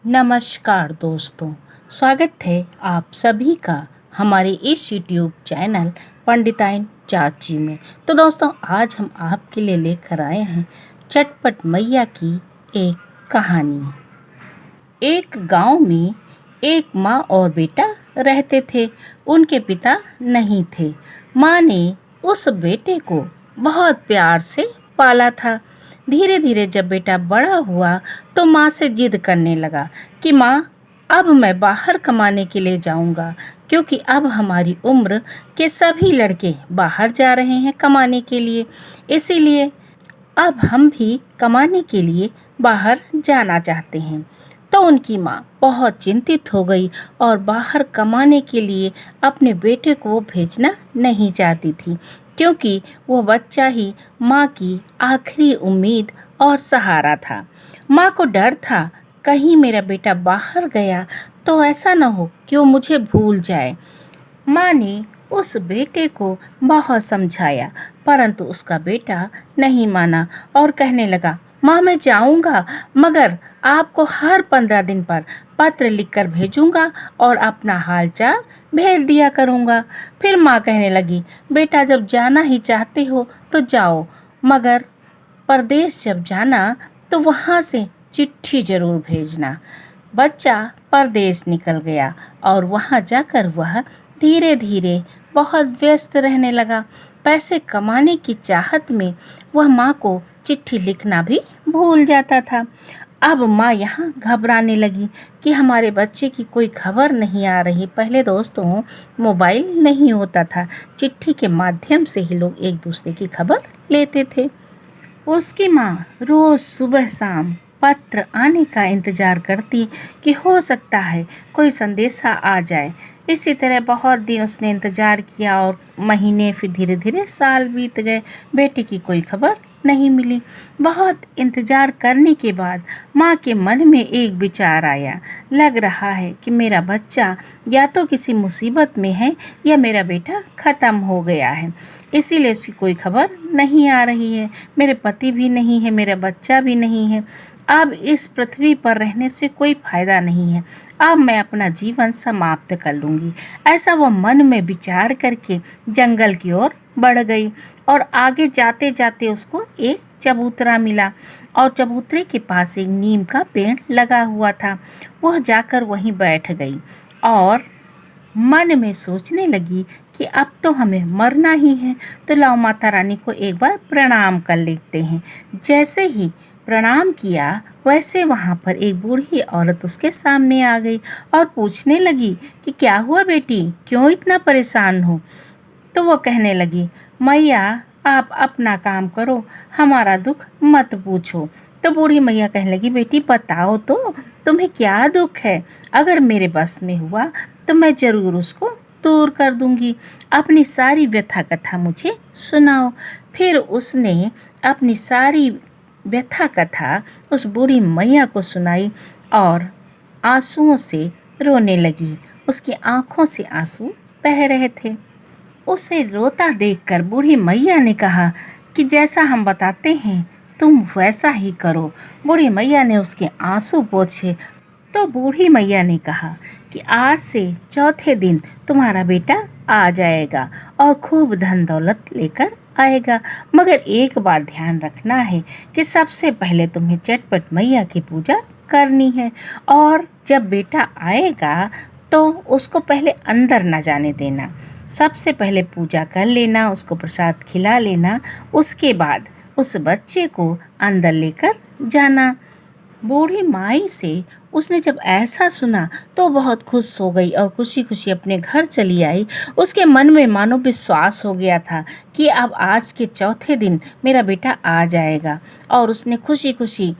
नमस्कार दोस्तों, स्वागत है आप सभी का हमारे इस यूट्यूब चैनल पंडिताइन चाची में। तो दोस्तों, आज हम आपके लिए लेकर आए हैं चटपट मैया की एक कहानी। एक गांव में एक माँ और बेटा रहते थे। उनके पिता नहीं थे। माँ ने उस बेटे को बहुत प्यार से पाला था। धीरे धीरे जब बेटा बड़ा हुआ तो माँ से जिद करने लगा कि माँ, अब मैं बाहर कमाने के लिए जाऊंगा, क्योंकि अब हमारी उम्र के सभी लड़के बाहर जा रहे हैं कमाने के लिए। इसीलिए अब हम भी कमाने के लिए बाहर जाना चाहते हैं। तो उनकी माँ बहुत चिंतित हो गई और बाहर कमाने के लिए अपने बेटे को भेजना नहीं चाहती थी, क्योंकि वह बच्चा ही माँ की आखिरी उम्मीद और सहारा था। माँ को डर था, कहीं मेरा बेटा बाहर गया तो ऐसा न हो कि वो मुझे भूल जाए। माँ ने उस बेटे को बहुत समझाया, परंतु उसका बेटा नहीं माना और कहने लगा, माँ मैं जाऊंगा, मगर आपको हर 15 दिन पर पत्र लिखकर भेजूंगा और अपना हालचाल भेज दिया करूंगा। फिर माँ कहने लगी, बेटा जब जाना ही चाहते हो तो जाओ, मगर परदेश जब जाना तो वहाँ से चिट्ठी जरूर भेजना। बच्चा परदेश निकल गया और वहाँ जाकर वह धीरे धीरे बहुत व्यस्त रहने लगा। पैसे कमाने की चाहत में वह माँ को चिट्ठी लिखना भी भूल जाता था। अब माँ यहाँ घबराने लगी कि हमारे बच्चे की कोई खबर नहीं आ रही। पहले दोस्तों मोबाइल नहीं होता था, चिट्ठी के माध्यम से ही लोग एक दूसरे की खबर लेते थे। उसकी माँ रोज सुबह शाम पत्र आने का इंतजार करती कि हो सकता है कोई संदेशा आ जाए। इसी तरह बहुत दिन उसने इंतजार किया और महीने, फिर धीरे धीरे साल बीत गए। बेटे की कोई खबर नहीं मिली। बहुत इंतजार करने के बाद माँ के मन में एक विचार आया। लग रहा है कि मेरा बच्चा या तो किसी मुसीबत में है या मेरा बेटा ख़त्म हो गया है, इसीलिए उसकी कोई खबर नहीं आ रही है। मेरे पति भी नहीं है, मेरा बच्चा भी नहीं है। अब इस पृथ्वी पर रहने से कोई फायदा नहीं है। अब मैं अपना जीवन समाप्त कर लूँगी। ऐसा वो मन में विचार करके जंगल की ओर बढ़ गई और आगे जाते जाते उसको एक चबूतरा मिला और चबूतरे के पास एक नीम का पेड़ लगा हुआ था। वह जाकर वहीं बैठ गई और मन में सोचने लगी कि अब तो हमें मरना ही है, तो लाओ माता रानी को एक बार प्रणाम कर लेते हैं। जैसे ही प्रणाम किया, वैसे वहाँ पर एक बूढ़ी औरत उसके सामने आ गई और पूछने लगी कि क्या हुआ बेटी, क्यों इतना परेशान हो। तो वो कहने लगी, मैया आप अपना काम करो, हमारा दुख मत पूछो। तो बूढ़ी मैया कहने लगी, बेटी बताओ तो तुम्हें क्या दुख है। अगर मेरे बस में हुआ तो मैं ज़रूर उसको दूर कर दूंगी। अपनी सारी व्यथा कथा मुझे सुनाओ। फिर उसने अपनी सारी व्यथा कथा उस बूढ़ी मैया को सुनाई और आंसुओं से रोने लगी। उसकी आंखों से आंसू बह रहे थे। उसे रोता देखकर बूढ़ी मैया ने कहा कि जैसा हम बताते हैं तुम वैसा ही करो। बूढ़ी मैया ने उसके आंसू पोंछे तो बूढ़ी मैया ने कहा कि आज से चौथे दिन तुम्हारा बेटा आ जाएगा और खूब धन दौलत लेकर आएगा, मगर एक बात ध्यान रखना है कि सबसे पहले तुम्हें चटपट मैया की पूजा करनी है और जब बेटा आएगा तो उसको पहले अंदर न जाने देना। सबसे पहले पूजा कर लेना, उसको प्रसाद खिला लेना, उसके बाद उस बच्चे को अंदर लेकर जाना। बूढ़ी माई से उसने जब ऐसा सुना तो बहुत खुश हो गई और खुशी खुशी अपने घर चली आई। उसके मन में मानो विश्वास हो गया था कि अब आज के चौथे दिन मेरा बेटा आ जाएगा और उसने खुशी खुशी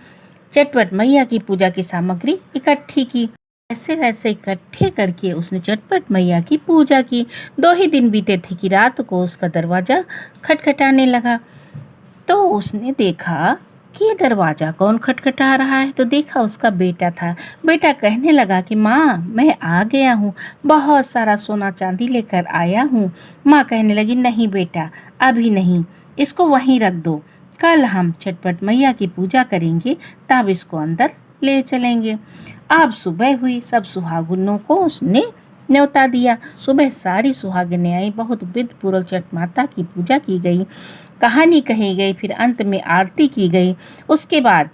चटपट मैया की पूजा की सामग्री इकट्ठी की। ऐसे वैसे इकट्ठे करके उसने चटपट मैया की पूजा की। 2 ही दिन बीते थे कि रात को उसका दरवाज़ा खटखटाने लगा। तो उसने देखा कि दरवाज़ा कौन खटखटा रहा है, तो देखा उसका बेटा था। बेटा कहने लगा कि माँ मैं आ गया हूँ, बहुत सारा सोना चांदी लेकर आया हूँ। माँ कहने लगी, नहीं बेटा अभी नहीं, इसको वहीं रख दो, कल हम चटपट मैया की पूजा करेंगे तब इसको अंदर ले चलेंगे। अब सुबह हुई, सब सुहागिनों को उसने न्योता दिया। सुबह सारी सुहागिनें आई, बहुत विधि पूर्वक छठ माता की पूजा की गई, कहानी कही गई, फिर अंत में आरती की गई। उसके बाद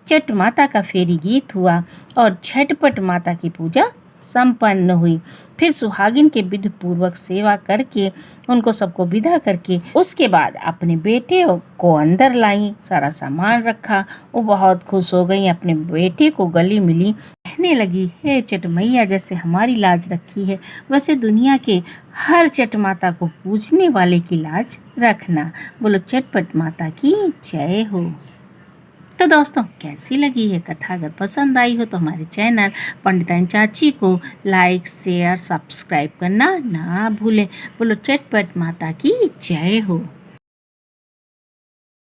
छठ माता का फेरी गीत हुआ और झटपट माता की पूजा संपन्न हुई। फिर सुहागिन के विधि पूर्वक सेवा करके उनको सबको विदा करके उसके बाद अपने बेटे को अंदर लाई, सारा सामान रखा। वो बहुत खुश हो गई, अपने बेटे को गले मिली, कहने लगी, हे छठ मैया, जैसे हमारी लाज रखी है वैसे दुनिया के हर छठ माता को पूजने वाले की लाज रखना। बोलो चटपट माता की जय हो। तो दोस्तों, कैसी लगी ये कथा? अगर पसंद आई हो तो हमारे चैनल पंडिताइन चाची को लाइक, शेयर, सब्सक्राइब करना ना भूलें। बोलो चटपट माता की जय हो।